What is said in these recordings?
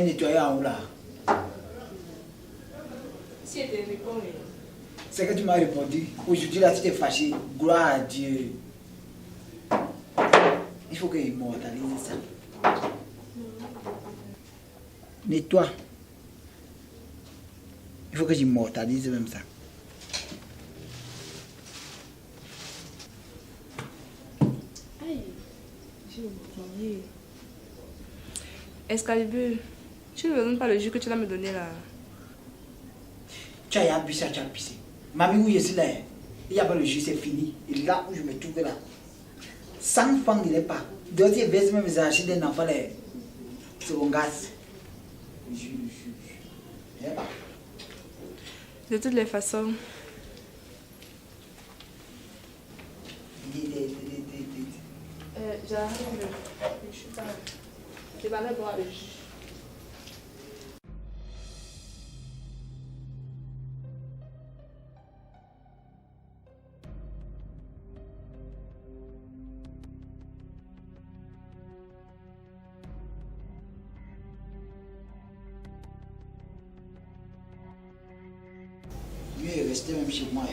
viens nettoyer en haut là. Si elle te répond, C'est que tu m'as répondu. Aujourd'hui là, tu t'es fâché. Gloire à Dieu. Il faut qu'il immortalise ça. Nettoie. Il faut que j'immortalise même ça. aïe, j'ai oublié. Excalibur, tu ne me donnes pas le jus que tu vas me donner là. Tu as bu ça, tu as pissé. Mamie, où je suis là, il n'y a pas le jus, c'est fini. Et là où je me trouve là, 100 francs, il n'est pas. D'autres, ils baissent même les achats d'un enfant, c'est mon gaz. Le jus. Il n'est pas. De toutes les façons. J'arrive. Je suis pas. Je vais aller boire le jus. Mieux est resté même chez moi. Ouais,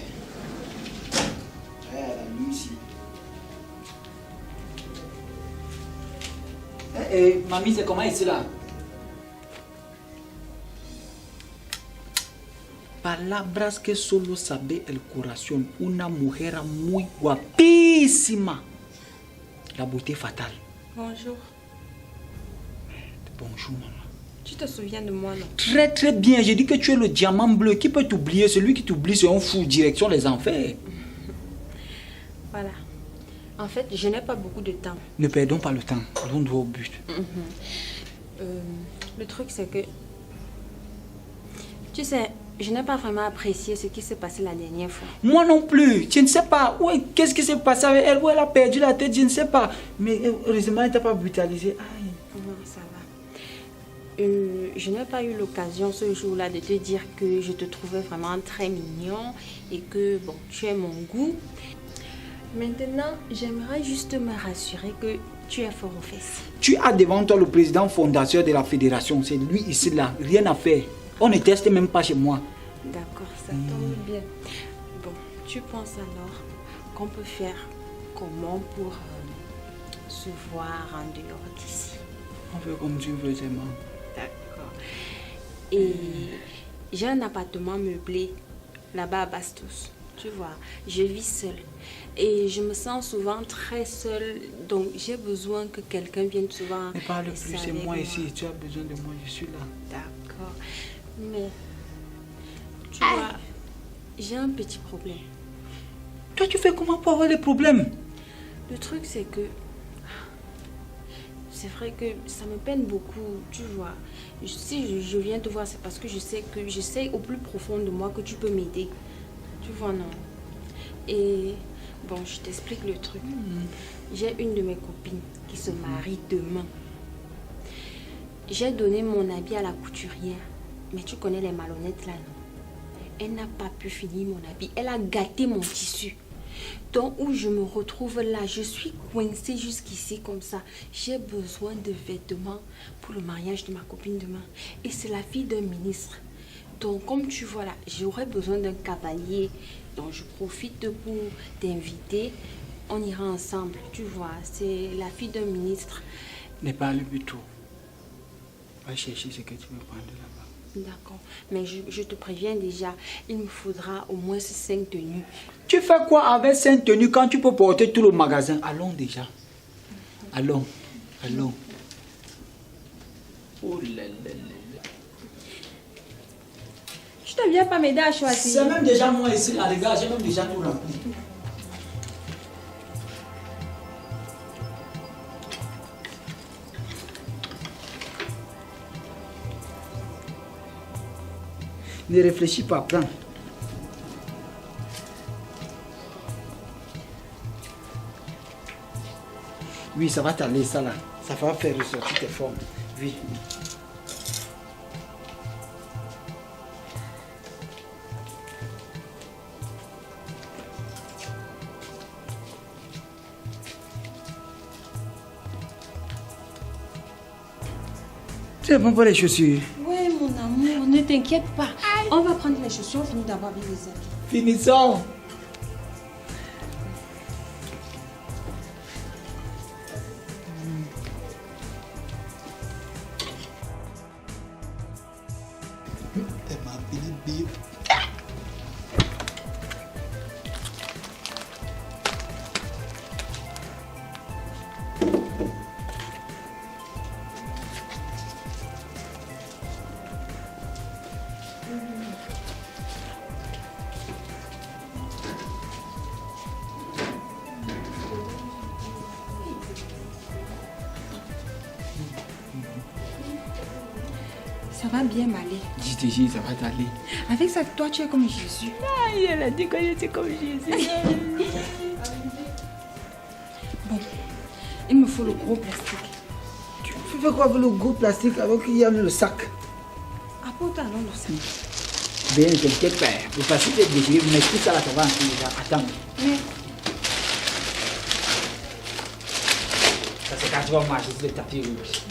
la nuit ici. Mamie, c'est comment ici là? Palabras que solo sabe el corazón. Una mujer muy guapísima. La beauté fatale. Bonjour. Bonjour, maman. Tu te souviens de moi, non? Très très bien. J'ai dit que tu es le diamant bleu. Qui peut t'oublier? Celui qui t'oublie, c'est un fou. Direction les enfers. Voilà. En fait, je n'ai pas beaucoup de temps. Ne perdons pas le temps. Allons droit au but. Le truc, c'est que... Tu sais, je n'ai pas vraiment apprécié ce qui s'est passé la dernière fois. Moi non plus. Je ne sais pas. Ouais, qu'est-ce qui s'est passé avec elle? Où elle a perdu la tête? Je ne sais pas. Mais heureusement, elle n'était pas brutalisée. Aïe. Non, ça va. Je n'ai pas eu l'occasion ce jour-là de te dire que je te trouvais vraiment très mignon et que, bon, tu es mon goût. Maintenant, j'aimerais juste me rassurer que tu es fort aux fesses. Tu as devant toi le président fondateur de la fédération. C'est lui ici là. Rien à faire. On ne teste même pas chez moi. D'accord, ça tombe bien. Bon, tu penses alors qu'on peut faire comment pour se voir en dehors d'ici? On fait comme tu veux, seulement. D'accord. Et j'ai un appartement meublé là-bas à Bastos. Tu vois, je vis seule. Et je me sens souvent très seule. Donc j'ai besoin que quelqu'un vienne souvent. Ne parle plus, c'est moi ici. moi. Tu as besoin de moi, je suis là. D'accord. Mais, tu vois, j'ai un petit problème. Toi, tu fais comment pour avoir des problèmes? Le truc, c'est que... C'est vrai que ça me peine beaucoup, tu vois. Si je viens te voir, c'est parce que je sais au plus profond de moi que tu peux m'aider. Tu vois, non? Et bon, je t'explique le truc. J'ai une de mes copines qui se marie demain. J'ai donné mon habit à la couturière. Mais tu connais les malhonnêtes là, non? Elle n'a pas pu finir mon habit. Elle a gâté mon tissu. Donc, où je me retrouve là, je suis coincée jusqu'ici comme ça. J'ai besoin de vêtements pour le mariage de ma copine demain. Et c'est la fille d'un ministre. Donc, comme tu vois là, j'aurais besoin d'un cavalier. Donc, je profite pour t'inviter. On ira ensemble, tu vois. C'est la fille d'un ministre. N'est pas le but tout. Va chercher ce que tu veux prendre là-bas. D'accord. Mais je te préviens déjà, il me faudra au moins 5 tenues. Tu fais quoi avec 5 tenues quand tu peux porter tout le magasin? Allons déjà. Allons. Allons. Oh là là là. Tu ne viens pas m'aider à choisir? C'est même déjà moi ici, là, regarde, j'ai même déjà tout rempli. Ne réfléchis pas, prends. Oui, ça va t'aller, ça là. Ça va faire ressortir tes formes. Oui. C'est bon pour les chaussures. Ouais, mon amour, ne t'inquiète pas. On va prendre les chaussures, on finit d'abord avec les habits. Finissons. Ça va bien m'aller. Dis, ça va t'aller. Avec ça, toi, tu es comme Jésus. Aïe, elle a dit que j'étais comme Jésus. Bon, il me faut le gros plastique. Tu fais quoi avec le gros plastique alors qu'il y a le sac? Apporte alors le sac. Bien, ne t'inquiète pas. Le plastique est déchiré, mais tout ça là, ça va encore. Attends. Ça c'est quand tu vas marcher sur le tapis rouge.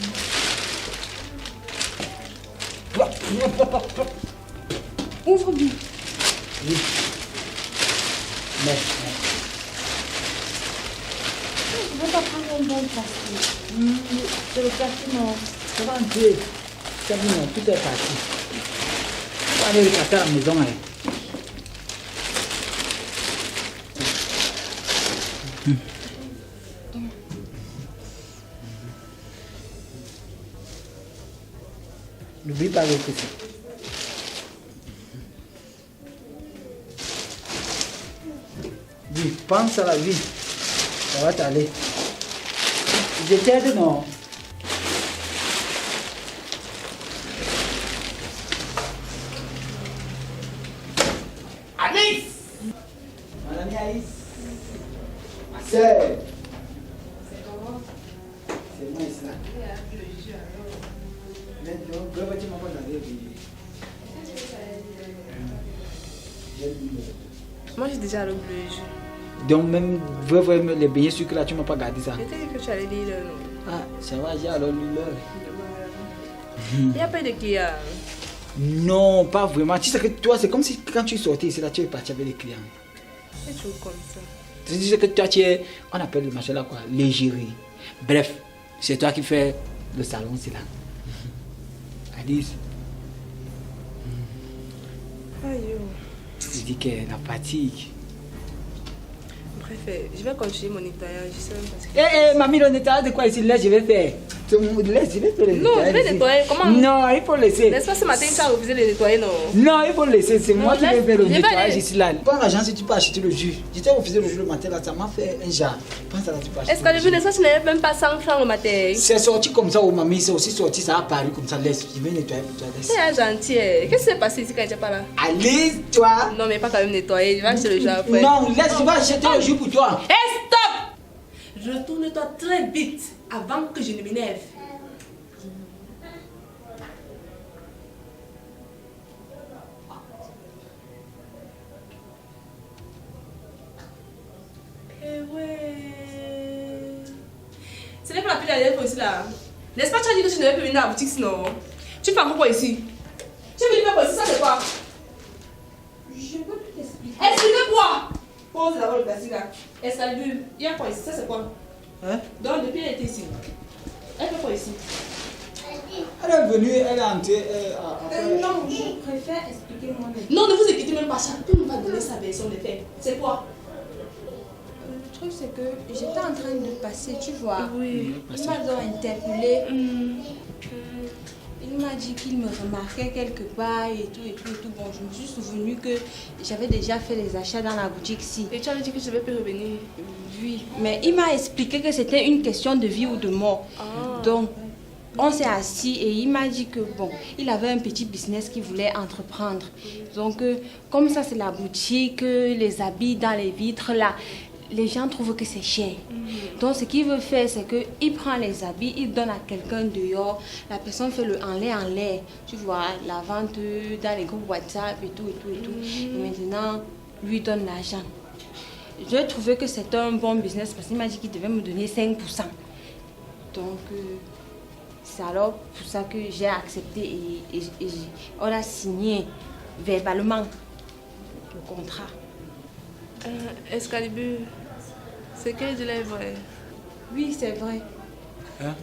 Ouvre bien. Oui. Mais. Je vais pas prendre un bon plastique. C'est le plastique, non. Ça va entrer. C'est bon, tout est parti. On va aller le casser à la maison. Hein. N'oublie pas le PC. Oui, pense à la vie. Ça va t'aller. Je t'aide, non? Alice! Mon amie Alice. Ma soeur. C'est comment? C'est moi ici là. Moi, j'ai déjà le bleu et jaune. Donc même les beignets sucrés là, tu m'as pas gardé ça. Je t'ai dit que tu allais lire le nom. Ah, ça va, j'ai alors lu l'heure. Il n'y a pas de Kia. Non, pas vraiment. Tu sais que toi, c'est comme si quand tu sortais ici là, tu es parti avec les clients. C'est toujours comme ça. Tu sais que toi, tu es, on appelle le machin là quoi, l'égérie. Bref, c'est toi qui fais le salon, c'est là. Alice. Aïe. Je dis que la fatigue. Bref, je vais continuer mon nettoyage. Je sais même pas ce que... Mamie, le nettoyage de quoi ici? Là, je vais faire. Laisse, je vais faire le nettoyage. Non, je vais ici. nettoyer. Comment? Non, il faut laisser. N'est-ce pas ce matin, tu as refusé de nettoyer, non? Non, il faut laisser. C'est moi qui vais faire le je vais nettoyage aller. ici là. Prends l'argent si tu peux acheter le jus. Je t'ai refusé le jus le matin là, ça m'a fait un jar. Pense à là, tu peux acheter. Est-ce que le vu, n'est-ce pas, tu n'avais même pas 100 francs le matin? C'est sorti comme ça, oh mamie, c'est aussi sorti, ça a apparu comme ça. Laisse, je vais nettoyer pour toi. Laisse. C'est gentil. Qu'est-ce qui s'est passé ici quand tu n'étais pas là? Allez, toi. Non, mais pas quand même nettoyer. Je vais acheter le jus après. Non, laisse, je vais acheter le jus pour toi. Hé, stop! Retourne-toi très vite avant que je ne m'énerve. Eh ouais. Ce n'est pas la plus dernière fois ici là. N'est-ce pas, tu as dit que tu n'avais plus venir à la boutique sinon? Tu fais encore quoi ici? Tu es venu faire quoi ici? Ça c'est quoi? Je peux tout expliquer. Expliquez-moi! Pose d'abord le plastique là. Excalibur, il y a quoi ici? Ça c'est quoi? Hein? Donc depuis elle était ici. Elle fait quoi ici? Elle est venue, elle est entrée. Non, je préfère expliquer moi-même. Non, ne vous inquiétez même pas, chacun va donner sa version des faits. C'est quoi? Le truc, c'est que j'étais en train de passer, tu vois. Oui. Il m'a donc interpellé. Il m'a dit qu'il me remarquait quelque part et tout et tout et tout. Bon, je me suis souvenu que j'avais déjà fait les achats dans la boutique-ci. Et tu avais dit que je ne vais plus revenir. Oui, mais il m'a expliqué que c'était une question de vie ou de mort. Donc, on s'est assis et il m'a dit que bon, il avait un petit business qu'il voulait entreprendre. Donc, comme ça, c'est la boutique, les habits dans les vitres là. Les gens trouvent que c'est cher. Donc, ce qu'il veut faire, c'est qu'il prend les habits, il donne à quelqu'un dehors. La personne fait le en l'air. Tu vois, la vente dans les groupes WhatsApp et tout, et tout, et tout. Et maintenant, lui donne l'argent. Je trouvais que c'était un bon business parce qu'il m'a dit qu'il devait me donner 5%. Donc, C'est alors pour ça que j'ai accepté et on a signé verbalement le contrat. Excalibur, ce qu'elle dit là est vrai. Oui, c'est vrai. Hein?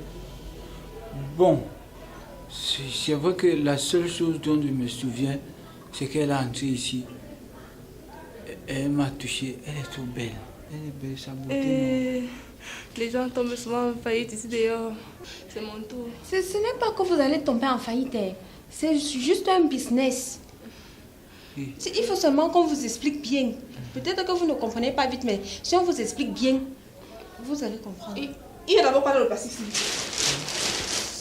Bon, c'est vrai que la seule chose dont je me souviens, c'est qu'elle est entrée ici. Elle m'a touché. Elle est trop belle. Elle est belle, sa beauté. Les gens tombent souvent en faillite ici dehors. C'est mon tour. Ce n'est pas que vous allez tomber en faillite. C'est juste un business. Oui. Il faut seulement qu'on vous explique bien. Peut-être que vous ne comprenez pas vite, mais si on vous explique bien, vous allez comprendre. Il y a d'abord pas dans le plastique ici.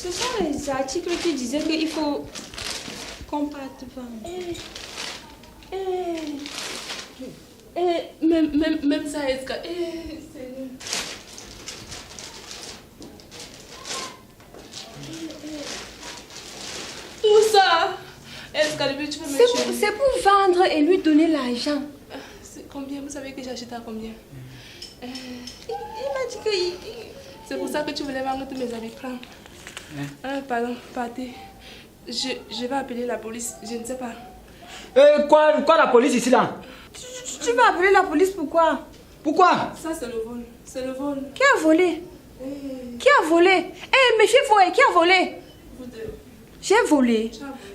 Ce sont les articles qui disaient qu'il faut qu'on parte vendre. Même ça, Excalibur. Tout ça. Excalibur, tu peux me tuer. C'est pour vendre et lui donner l'argent. C'est combien? Vous savez que j'ai acheté à combien? Il m'a dit que... C'est pour ça que tu voulais vendre tous mes habits. Prends. Pardon, partez. Je vais appeler la police. Je ne sais pas. Quoi la police ici là? Tu vas appeler la police pourquoi? Pourquoi? Ça, c'est le vol. C'est le vol. Qui a volé? Qui a volé? Méfiez-vous, qui a volé? Vous deux. J'ai volé.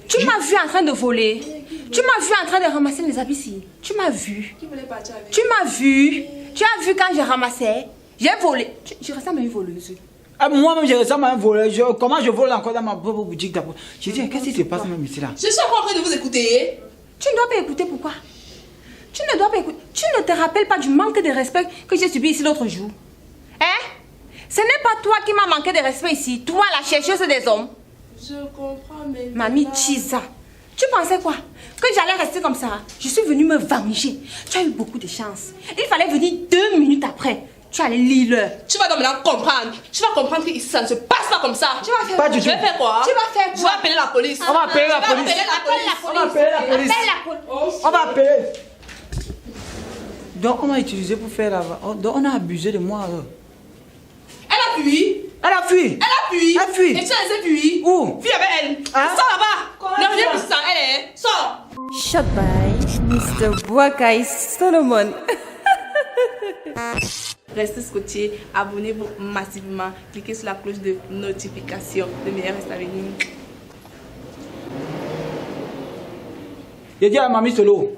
Tu m'as vu en train de voler. Tu m'as vu en train de ramasser les habits ici. Tu m'as vu. Qui voulait partir avec? Tu m'as vu. Tu as vu quand j'ai ramassé. J'ai volé. Je ressemble à une voleuse. Moi-même, je ressemble à un voleur. Comment je vole encore dans ma propre boutique d'abord? Je dis, qu'est-ce qui se passe même ici là? Je suis encore en train de vous écouter. Tu ne dois pas écouter pourquoi? Tu ne dois pas écouter. Tu ne te rappelles pas du manque de respect que j'ai subi ici l'autre jour? Hein? Ce n'est pas toi qui m'as manqué de respect ici. Toi, la chercheuse des hommes. Je comprends, mais... Mamie Chisa, tu pensais quoi? Que j'allais rester comme ça? Je suis venue me venger. Tu as eu beaucoup de chance. Il fallait venir 2 minutes après. Tu allais lire l'heure. Tu vas donc maintenant comprendre. Tu vas comprendre que ça ne se passe pas comme ça. Tu vas faire Pas quoi? du tout. Je vais faire quoi? Tu vas faire Je quoi? vais appeler la police. On va appeler la Je vais police. appeler la police. On va appeler la police. Appelle la police. On va appeler. Donc on m'a utilisé pour faire la... Donc on a abusé de moi alors. Elle a fui. Elle a fui. Elle a fui. Elle fuit. Et tu as laissé fuir. Où? Fuis avec elle. Hein? Sors là-bas. Ne reviens plus sans elle. Sors. Shot by Mr. Boakai Solomon. Restez scotchés, abonnez-vous massivement, cliquez sur la cloche de notification. Le meilleur reste à venir. J'ai dit à Mamie Solo,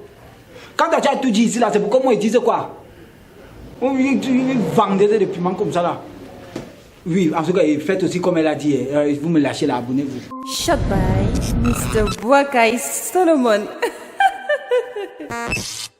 quand tu as tout dit ici là, c'est pourquoi moi ils disent quoi? On vendait des piments comme ça là. Oui, en tout cas, faites aussi comme elle a dit. Vous me lâchez là, abonnez-vous. Shot by Mr. Boakai Solomon.